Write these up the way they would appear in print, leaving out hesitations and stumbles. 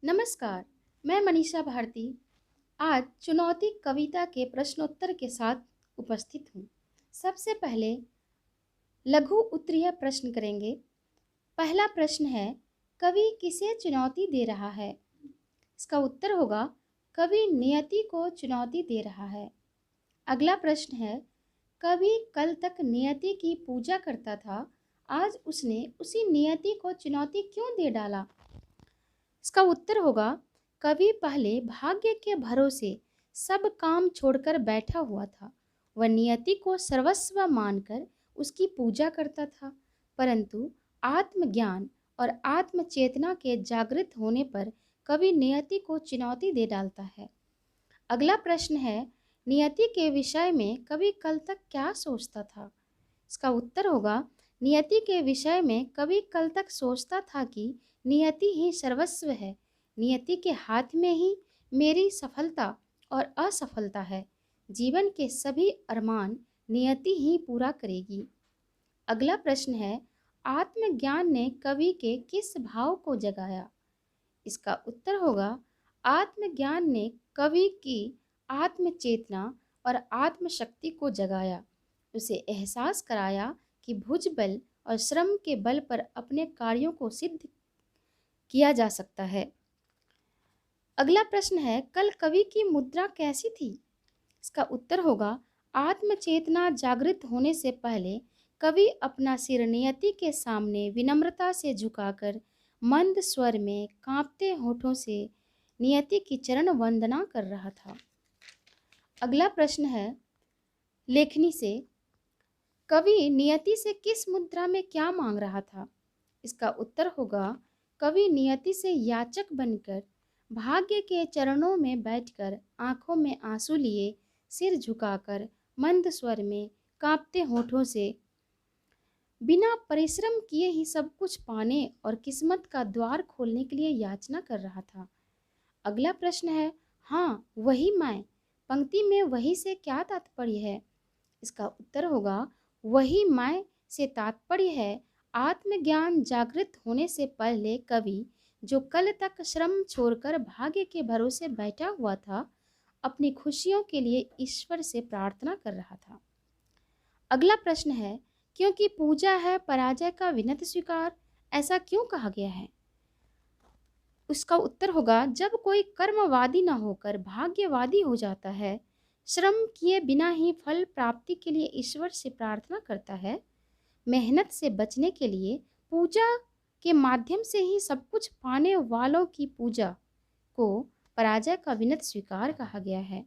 नमस्कार, मैं मनीषा भारती आज चुनौती कविता के प्रश्नोत्तर के साथ उपस्थित हूँ। सबसे पहले लघु उत्तरीय प्रश्न करेंगे। पहला प्रश्न है, कवि किसे चुनौती दे रहा है? इसका उत्तर होगा, कवि नियति को चुनौती दे रहा है। अगला प्रश्न है, कवि कल तक नियति की पूजा करता था, आज उसने उसी नियति को चुनौती क्यों दे डाला? इसका उत्तर होगा, कवि पहले भाग्य के भरोसे सब काम छोड़कर बैठा हुआ था। वह नियति को सर्वस्व मानकर उसकी पूजा करता था, परंतु आत्मज्ञान और आत्मचेतना के जागृत होने पर कवि नियति को चुनौती दे डालता है। अगला प्रश्न है, नियति के विषय में कवि कल तक क्या सोचता था? इसका उत्तर होगा, नियति के विषय में कवि कल तक सोचता था कि नियति ही सर्वस्व है। नियति के हाथ में ही मेरी सफलता और असफलता है। जीवन के सभी अरमान नियति ही पूरा करेगी। अगला प्रश्न है, आत्मज्ञान ने कवि के किस भाव को जगाया? इसका उत्तर होगा, आत्मज्ञान ने कवि की आत्मचेतना और आत्मशक्ति को जगाया। उसे एहसास कराया कि भुजबल और श्रम के बल पर अपने कार्यों को सिद्ध किया जा सकता है। अगला प्रश्न है, कल कवि की मुद्रा कैसी थी? इसका उत्तर होगा, आत्मचेतना जागृत होने से पहले कवि अपना सिर नियति के सामने विनम्रता से झुकाकर मंद स्वर में कांपते होठों से नियति की चरण वंदना कर रहा था। अगला प्रश्न है, लेखनी से कवि नियति से किस मुद्रा में क्या मांग रहा था? इसका उत्तर होगा, कवि नियति से याचक बनकर भाग्य के चरणों में बैठकर आंखों में आंसू लिए सिर झुकाकर मंद स्वर में कांपते होठों से बिना परिश्रम किए ही सब कुछ पाने और किस्मत का द्वार खोलने के लिए याचना कर रहा था। अगला प्रश्न है, हाँ वही मैं, पंक्ति में वही से क्या तात्पर्य है? इसका उत्तर होगा, वही मैं से तात्पर्य है आत्मज्ञान जागृत होने से पहले कवि जो कल तक श्रम छोड़कर भाग्य के भरोसे बैठा हुआ था, अपनी खुशियों के लिए ईश्वर से प्रार्थना कर रहा था। अगला प्रश्न है, क्योंकि पूजा है पराजय का विनत स्वीकार, ऐसा क्यों कहा गया है? उसका उत्तर होगा, जब कोई कर्मवादी न होकर भाग्यवादी हो जाता है, श्रम किए बिना ही फल प्राप्ति के लिए ईश्वर से प्रार्थना करता है, मेहनत से बचने के लिए पूजा के माध्यम से ही सब कुछ पाने वालों की पूजा को पराजय का विनत स्वीकार कहा गया है।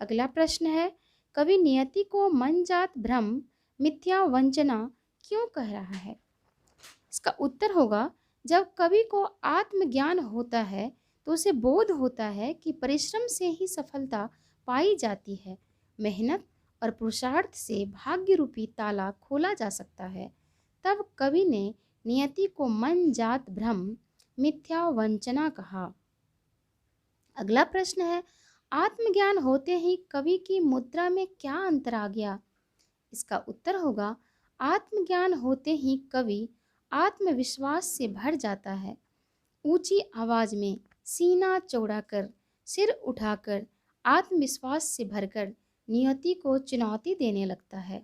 अगला प्रश्न है, कवि नियति को मनजात भ्रम मिथ्या वंचना क्यों कह रहा है? इसका उत्तर होगा, जब कवि को आत्मज्ञान होता है तो उसे बोध होता है कि परिश्रम से ही सफलता पाई जाती है। मेहनत और पुरुषार्थ से भाग्य रूपी ताला खोला जा सकता है। तब कवि ने नियति को मन जात भ्रम मिथ्या वंचना कहा। अगला प्रश्न है, आत्मज्ञान होते ही कवि की मुद्रा में क्या अंतर आ गया? इसका उत्तर होगा, आत्मज्ञान होते ही कवि आत्मविश्वास से भर जाता है। ऊंची आवाज में सीना चौड़ा कर सिर उठाकर आत्मविश्वास से भरकर नियति को चुनौती देने लगता है।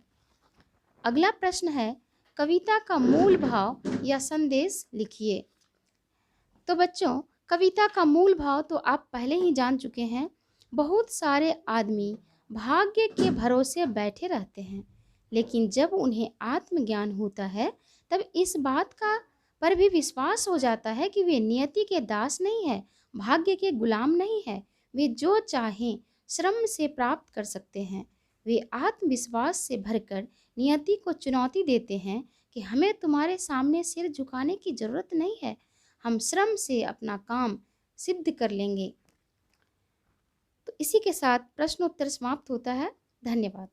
अगला प्रश्न है, कविता का मूल भाव या संदेश लिखिए। तो बच्चों, कविता का मूल भाव तो आप पहले ही जान चुके हैं। बहुत सारे आदमी भाग्य के भरोसे बैठे रहते हैं, लेकिन जब उन्हें आत्मज्ञान होता है तब इस बात का पर भी विश्वास हो जाता है कि वे नियति के दास नहीं है, भाग्य के गुलाम नहीं है। वे जो चाहें श्रम से प्राप्त कर सकते हैं। वे आत्मविश्वास से भरकर नियति को चुनौती देते हैं कि हमें तुम्हारे सामने सिर झुकाने की जरूरत नहीं है, हम श्रम से अपना काम सिद्ध कर लेंगे। तो इसी के साथ प्रश्नोत्तर समाप्त होता है। धन्यवाद।